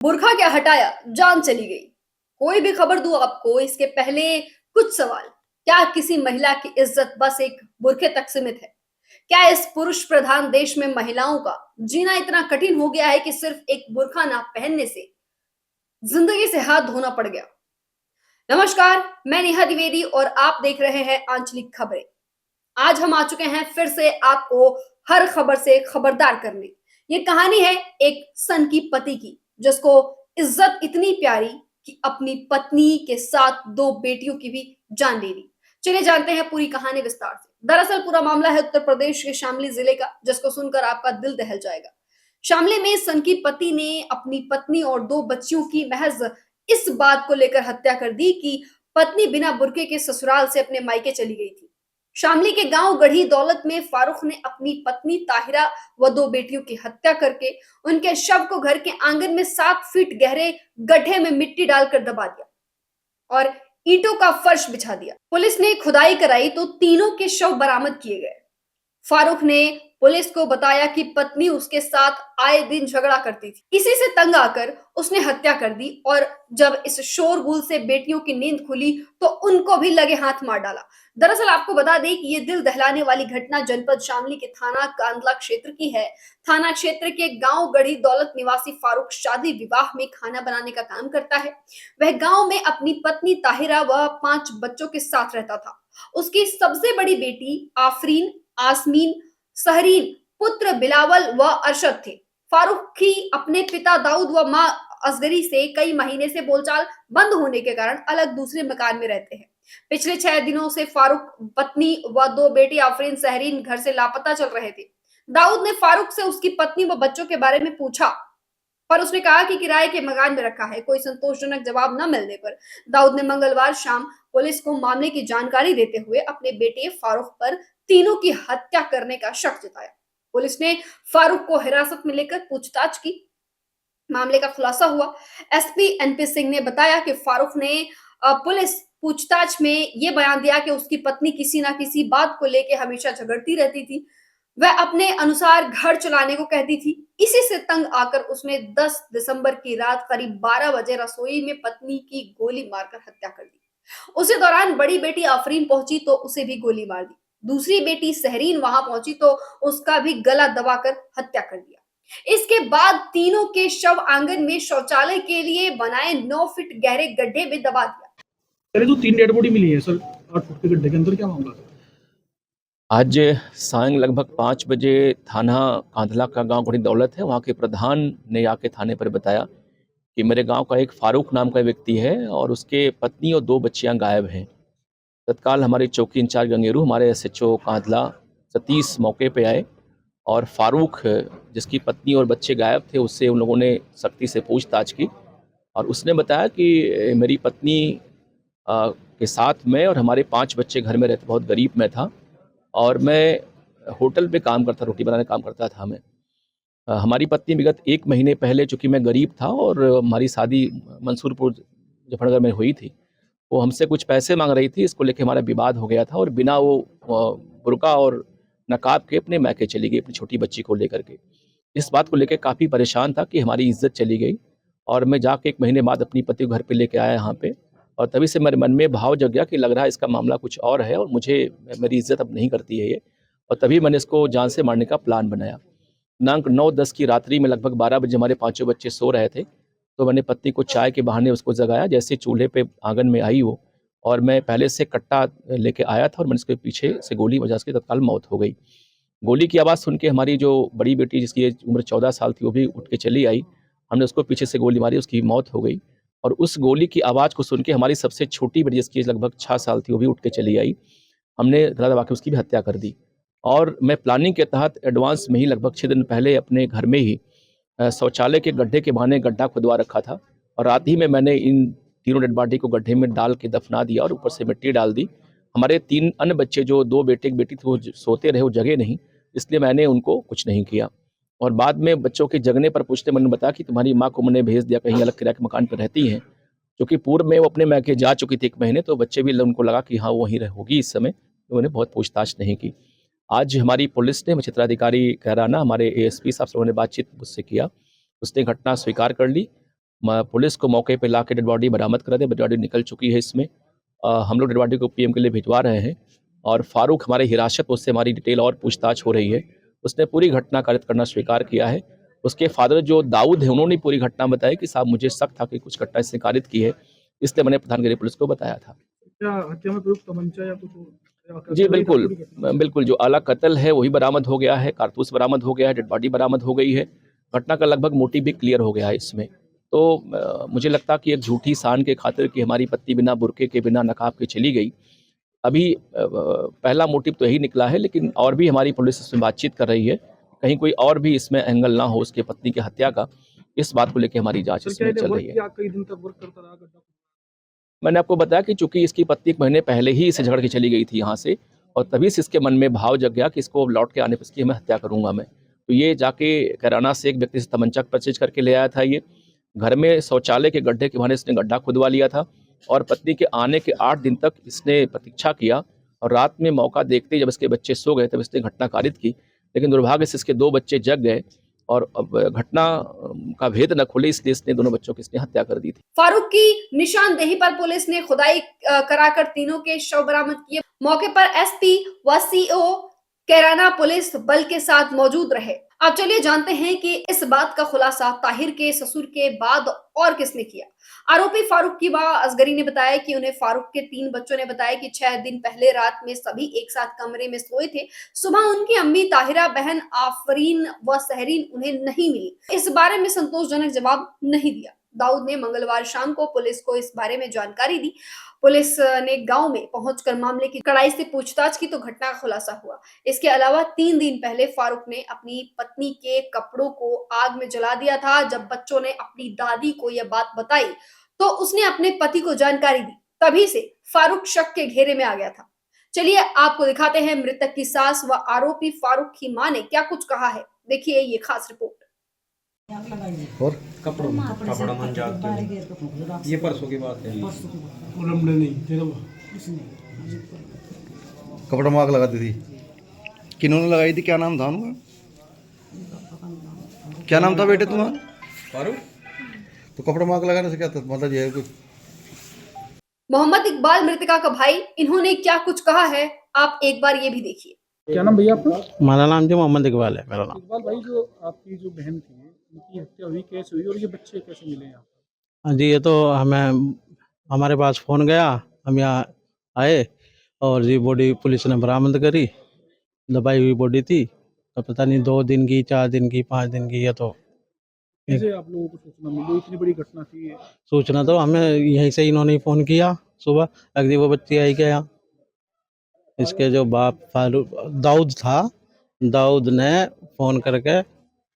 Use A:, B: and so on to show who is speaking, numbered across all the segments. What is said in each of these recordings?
A: बुर्खा क्या हटाया, जान चली गई। कोई भी खबर दूं आपको, इसके पहले कुछ सवाल। क्या किसी महिला की इज्जत बस एक बुरखे तक सीमित है? क्या इस पुरुष प्रधान देश में महिलाओं का जीना इतना कठिन हो गया है कि सिर्फ एक बुर्खा ना पहनने से जिंदगी से हाथ धोना पड़ गया? नमस्कार, मैं नेहा द्विवेदी और आप देख रहे हैं आंचलिक खबरें। आज हम आ चुके हैं फिर से आपको हर खबर से खबरदार करने। ये कहानी है एक सन की पति की, जिसको इज्जत इतनी प्यारी कि अपनी पत्नी के साथ दो बेटियों की भी जान ले ली। चलिए जानते हैं पूरी कहानी विस्तार से। दरअसल पूरा मामला है उत्तर प्रदेश के शामली जिले का, जिसको सुनकर आपका दिल दहल जाएगा। शामली में सन की पति ने अपनी पत्नी और दो बच्चियों की महज इस बात को लेकर हत्या कर दी कि पत्नी बिना बुर्के के ससुराल से अपने मायके चली गई थी। शामली के गांव गढ़ी दौलत में फारूक ने अपनी पत्नी ताहिरा व दो बेटियों की हत्या करके उनके शव को घर के आंगन में 7 फीट गहरे गड्ढे में मिट्टी डालकर दबा दिया और ईंटों का फर्श बिछा दिया। पुलिस ने खुदाई कराई तो तीनों के शव बरामद किए गए। फारूक ने पुलिस को बताया कि पत्नी उसके साथ आए दिन झगड़ा करती थी। इसी से तंग आकर उसने हत्या कर दी और जब इस शोरगुल से बेटियों की नींद खुली तो उनको भी लगे हाथ मार डाला। दरअसल आपको बता दें कि ये दिल दहलाने वाली घटना जनपद शामली के थाना कांदला क्षेत्र की है। थाना क्षेत्र के गांव गढ़ी दौलत निवासी फारूक शादी विवाह में खाना बनाने का काम करता है। वह गांव में अपनी पत्नी ताहिरा व 5 बच्चों के साथ रहता था। उसकी सबसे बड़ी बेटी आफरीन, आसमीन, सहरीन, पुत्र बिलावल व अरशद थे। फारूक की अपने पिता दाऊद व मां असगरी से कई महीने से बोलचाल बंद होने के कारण अलग दूसरे मकान में रहते हैं। पिछले 6 दिनों से फारूक पत्नी व दो बेटी आफरीन, सहरीन घर से लापता चल रहे थे। दाऊद ने फारूक से उसकी पत्नी व बच्चों के बारे में पूछा, पर उसने कहा कि किराए के मकान में रखा है। कोई संतोषजनक जवाब न मिलने पर दाऊद ने मंगलवार शाम पुलिस को मामले की जानकारी देते हुए अपने बेटे फारूक पर तीनों की हत्या करने का शक जताया। पुलिस ने फारूक को हिरासत में लेकर पूछताछ की। मामले का खुलासा हुआ। एसपी एनपी सिंह ने बताया कि फारूक ने पुलिस पूछताछ में ये बयान दिया कि उसकी पत्नी किसी ना किसी बात को लेकर हमेशा झगड़ती रहती थी। वह अपने अनुसार घर चलाने को कहती थी। इसी से तंग आकर उसने 10 दिसंबर की रात करीब 12 बजे रसोई में पत्नी की गोली मारकर हत्या कर दी। उसी दौरान बड़ी बेटी आफरीन पहुंची तो उसे भी गोली मार दी। दूसरी बेटी सहरीन वहां पहुंची तो उसका भी गला दबाकर हत्या कर दिया। इसके बाद तीनों के शव आंगन में शौचालय के लिए बनाए 9 फीट गहरे गड्ढे में दबा दिया।
B: पहले तो 3 डेड बॉडी मिली है सर, 8 फुट के गड्ढे के अंदर, क्या मामला है?
C: आज सायं लगभग 5 बजे थाना कांधला का गांव गढ़ी दौलत है, वहाँ के प्रधान ने आके थाने पर बताया कि मेरे गांव का एक फारूक नाम का व्यक्ति है और उसके पत्नी और 2 बच्चियां गायब हैं। तत्काल हमारे चौकी इंचार्ज गंगेरू, हमारे एसएचओ कांधला सतीश मौके पे आए और फारूक, जिसकी पत्नी और बच्चे गायब थे, उससे उन लोगों ने सख्ती से पूछताछ की और उसने बताया कि मेरी पत्नी के साथ मैं और हमारे 5 बच्चे घर में रहते, बहुत गरीब मैं था और मैं होटल पे काम करता, रोटी बनाने का काम करता था मैं। हमारी पत्नी विगत 1 महीने पहले, चूँकि मैं गरीब था और हमारी शादी मंसूरपुर मुज़फ्फरनगर में हुई थी, वो हमसे कुछ पैसे माँग रही थी, इसको लेके हमारा विवाद हो गया था और बिना वो बुर्का और नकाब के अपने मायके चली गई अपनी छोटी बच्ची को लेकर के। इस बात को लेके काफ़ी परेशान था कि हमारी इज़्ज़त चली गई और मैं जाके 1 महीने बाद अपनी पति को घर पे लेके आया यहाँ पे और तभी से मेरे मन में भाव जग गया कि लग रहा है इसका मामला कुछ और है और मुझे, मेरी इज़्ज़त अब नहीं करती है ये, और तभी मैंने इसको जान से मारने का प्लान बनाया। दिनांक 9-10 की रात्रि में लगभग 12 बजे हमारे पाँचों बच्चे सो रहे थे, तो मैंने पत्नी को चाय के बहाने उसको जगाया। जैसे चूल्हे पे आंगन में आई वो, और मैं पहले से कट्टा लेके आया था और मैंने उसके पीछे से गोली बजा, उसकी तत्काल मौत हो गई। गोली की आवाज़ सुन के हमारी जो बड़ी बेटी, जिसकी उम्र 14 साल थी, वो भी उठ के चली आई। हमने उसको पीछे से गोली मारी, उसकी मौत हो गई। और उस गोली की आवाज़ को सुन के हमारी सबसे छोटी बेटी, जिसकी एज लगभग 6 साल थी, वो भी उठ के चली आई। हमने गला दबा के उसकी भी हत्या कर दी। और मैं प्लानिंग के तहत एडवांस में ही लगभग 6 दिन पहले अपने घर में ही शौचालय के गड्ढे के बहाने गड्ढा खुदवा रखा था और रात ही में मैंने इन तीनों डेड बॉडी को गड्ढे में डाल के दफना दिया और ऊपर से मिट्टी डाल दी। हमारे 3 अन्य बच्चे, जो 2 बेटे एक बेटी थी, वो सोते रहे, वो जगे नहीं, इसलिए मैंने उनको कुछ नहीं किया। और बाद में बच्चों के जगने पर पूछते मैंने बताया कि तुम्हारी माँ को मैंने भेज दिया, कहीं अलग किराए के मकान पर रहती हैं, क्योंकि पूर्व में वो अपने मायके जा चुकी थी 1 महीने, तो बच्चे भी, उनको लगा कि हाँ वो वहीं होगी इस समय, तो उन्होंने बहुत पूछताछ नहीं की। आज हमारी पुलिस ने, क्षेत्राधिकारी कहराना, हमारे एएसपी साहब से उन्होंने बातचीत मुझसे किया, उसने घटना स्वीकार कर ली पुलिस को मौके पे ला के डेड बॉडी बरामद करा दी। डेड बॉडी निकल चुकी है इसमें। हम लोग डेड बॉडी को पीएम के लिए भिजवा रहे हैं और फारूक हमारे हिरासत में, उससे हमारी डिटेल और पूछताछ हो रही है। उसने पूरी घटना कारित करना स्वीकार किया है। उसके फादर जो दाऊद है, उन्होंने पूरी घटना बताई कि साहब मुझे शक था कि कुछ घटना इसने कारित की है, इसलिए मैंने प्रधानगिरी पुलिस को बताया था।
B: क्या हत्या में प्रयुक्त तमंचा या कुछ और?
C: जी बिल्कुल, बिल्कुल जो आला कत्ल है वही बरामद हो गया है, कारतूस बरामद हो गया है, डेड बॉडी बरामद हो गई है। घटना का लगभग मोटिव भी क्लियर हो गया है इसमें। तो मुझे लगता कि एक झूठी शान के खातिर कि हमारी पत्नी बिना बुर्के के, बिना नकाब के चली गई। अभी पहला मोटिव तो यही निकला है, लेकिन और भी हमारी पुलिस इसमें बातचीत कर रही है, कहीं कोई और भी इसमें एंगल ना हो उसके पत्नी की हत्या का। इस बात को लेकर हमारी जांच इसमें चल रही है।
B: कई दिन तक वर्क करता रहा गड्ढा?
C: मैंने आपको बताया कि चूंकि इसकी पत्नी 1 महीने पहले ही इसे झगड़ के चली गई थी यहाँ से, और तभी से इसके मन में भाव जग गया कि इसको लौट के आने पर इसकी मैं हत्या करूंगा मैं। तो ये जाके कैराना से एक व्यक्ति से तमंचा परचेज करके ले आया था। ये घर में शौचालय के गड्ढे के बहाने इसने गड्ढा खुदवा लिया था, और पत्नी के आने के 8 दिन तक इसने प्रतीक्षा किया, और रात में मौका देखते जब इसके बच्चे सो गए तब इसने घटना कारित की। लेकिन दुर्भाग्य से इसके 2 बच्चे जग गए और अब घटना का भेद न खुले, इसलिए इसने दोनों बच्चों की इसने हत्या कर दी थी।
A: फारूक की निशानदेही पर पुलिस ने खुदाई कराकर तीनों के शव बरामद किए। मौके पर एसपी व सीओ कैराना पुलिस बल के साथ मौजूद रहे। अब चलिए जानते हैं कि इस बात का खुलासा ताहिर के ससुर के बाद और किसने किया। आरोपी फारूक की मां असगरी ने बताया कि उन्हें फारूक के 3 बच्चों ने बताया कि 6 दिन पहले रात में सभी एक साथ कमरे में सोए थे। सुबह उनकी अम्मी ताहिरा, बहन आफरीन व सहरीन उन्हें नहीं मिली। इस बारे में संतोषजनक जवाब नहीं दिया। दाऊद ने मंगलवार शाम को पुलिस को इस बारे में जानकारी दी। पुलिस ने गांव में पहुंचकर मामले की कड़ाई से पूछताछ की तो घटना का खुलासा हुआ। इसके अलावा 3 दिन पहले फारूक ने अपनी पत्नी के कपड़ों को आग में जला दिया था। जब बच्चों ने अपनी दादी को यह बात बताई तो उसने अपने पति को जानकारी दी। तभी से फारूक शक के घेरे में आ गया था। चलिए आपको दिखाते हैं मृतक की सास व आरोपी फारूक की मां ने क्या कुछ कहा है। देखिए ये खास रिपोर्ट।
D: और कपड़ों में जाते हो, ये परसों की बात है।
E: कपड़ा में आग लगाती थी। किन्होंने लगाई थी? क्या नाम था उनका? क्या नाम था बेटे तुम्हारा?
D: फारूक।
E: तो कपड़ा में आग लगाने से क्या था? मतलब ये है कुछ।
A: मोहम्मद इकबाल मृतका का भाई, इन्होंने क्या कुछ कहा है आप एक बार ये भी देखिए।
B: क्या नाम भैया आपका?
F: हमारा नाम जो मोहम्मद इकबाल है मेरा नाम।
B: इकबाल भाई, जो आपकी जो बहन थी उनकी हत्या हुई कैसे हुई और ये बच्चे कैसे मिले यहाँ?
F: हाँ जी, ये तो हमें हमारे पास फ़ोन गया, हम यहाँ आए और ये बॉडी पुलिस ने बरामद करी। दबाई हुई बॉडी थी, तो पता नहीं 2 दिन की, 4 दिन की, 5 दिन की। ये तो
B: कैसे आप लोगों को सूचना मिली? इतनी बड़ी घटना थी ये।
F: सूचना तो हमें यहीं से इन्होंने फ़ोन किया सुबह, अगली वो बच्ची आई क्या यहाँ। इसके जो बाप फारूक दाऊद था, दाऊद ने फ़ोन करके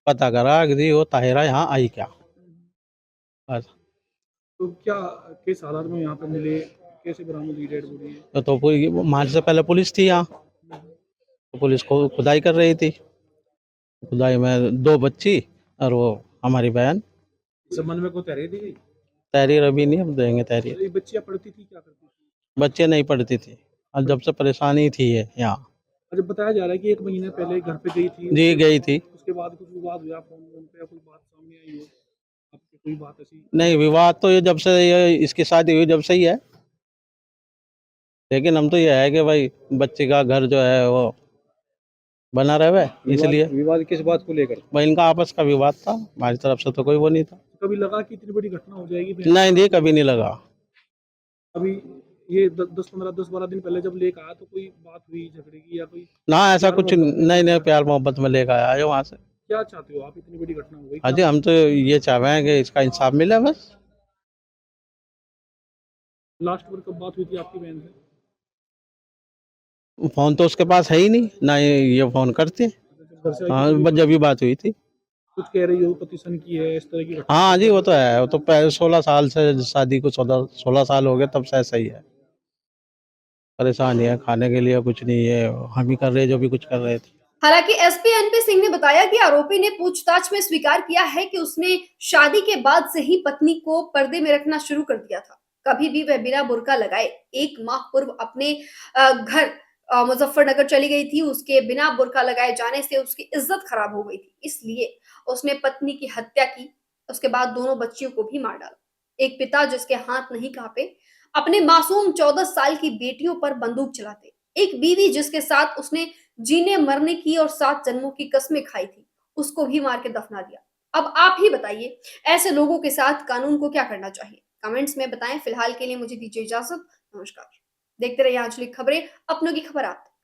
F: पता करा कि वो ताहिरा यहाँ आई क्या। बस
B: तो क्या किस हालात में यहाँ पे मिले, कैसे बरामद हुई डेड बॉडी?
F: तो मार्च से पहले पुलिस थी यहाँ, तो पुलिस को खुदाई कर रही थी। खुदाई में 2 बच्ची और वो हमारी बहन।
B: संबंध में कोई तहरीर दी गई?
F: तहरीर अभी नहीं, हम देंगे तहरीर।
B: ये बच्चियाँ पढ़ती थी, क्या करती थी?
F: बच्चे नहीं पढ़ती थी और जब से परेशानी थी ये यहाँ।
B: अच्छा, बताया जा रहा है कि 1 महीने पहले घर पे गई थी।
F: जी गई थी।
B: उसके बाद कुछ विवाद हुआ फोन पे, या कोई बात सामने आई हो आपकी, कोई बात ऐसी?
F: नहीं, विवाद तो ये जब से ये इसकी शादी हुई जब से ही है, लेकिन हम तो ये है कि भाई बच्चे का घर जो है वो बना रहे, इसलिए।
D: विवाद किस बात को लेकर?
F: भाई इनका आपस का विवाद था, हमारी तरफ से तो कोई वो नहीं था।
B: कभी लगा कि इतनी बड़ी घटना हो जाएगी?
F: नहीं जी, कभी नहीं लगा।
B: अभी ये 10-12 दिन पहले जब लेकर आया तो कोई बात हुई झगड़े की या कोई?
F: ना ऐसा कुछ नहीं, प्यार मोहब्बत में लेकर आया है वहाँ से।
B: क्या चाहते हो आप? इतनी बड़ी घटना हो गई।
F: हाँ जी, हम तो ये चाह रहे हैं कि इसका इंसाफ मिले बस।
B: लास्ट बार कब बात हुई थी आपकी बहन से?
F: फोन तो उसके पास है ही नहीं, ना ये फोन करते।
B: जब घर से आई
F: हाँ,
B: थी,
F: बस जब भी बात हुई थी।
B: कुछ कह रही हो पतिशन की है, इस तरह की घटना?
F: हाँ जी, वो तो है। वो तो 16 साल से शादी को 16 साल हो गए, तब से ऐसा ही है। परेशान ही है, खाने के लिए कुछ नहीं है, हम ही कर रहे जो भी कुछ कर रहे थे।
A: हालांकि एसपी एनपी सिंह ने बताया कि आरोपी ने पूछताछ में स्वीकार किया है कि उसने शादी के बाद से ही पत्नी को पर्दे में रखना शुरू कर दिया था। कभी भी वह बिना बुर्का लगाए 1 माह पूर्व अपने घर मुजफ्फरनगर चली गई थी। उसके बिना बुर्का लगाए जाने से उसकी इज्जत खराब हो गई थी, इसलिए उसने पत्नी की हत्या की। उसके बाद दोनों बच्चियों को भी मार डाला। एक पिता जिसके हाथ नहीं कांपे अपने मासूम 14 साल की बेटियों पर बंदूक चलाते, एक बीवी जिसके साथ उसने जीने मरने की और 7 जन्मों की कस्में खाई थी, उसको भी मार के दफना दिया। अब आप ही बताइए, ऐसे लोगों के साथ कानून को क्या करना चाहिए? कमेंट्स में बताएं। फिलहाल के लिए मुझे दीजिए इजाजत। नमस्कार। देखते रहिए आंचलिक खबरें, अपनों की खबर आप तक।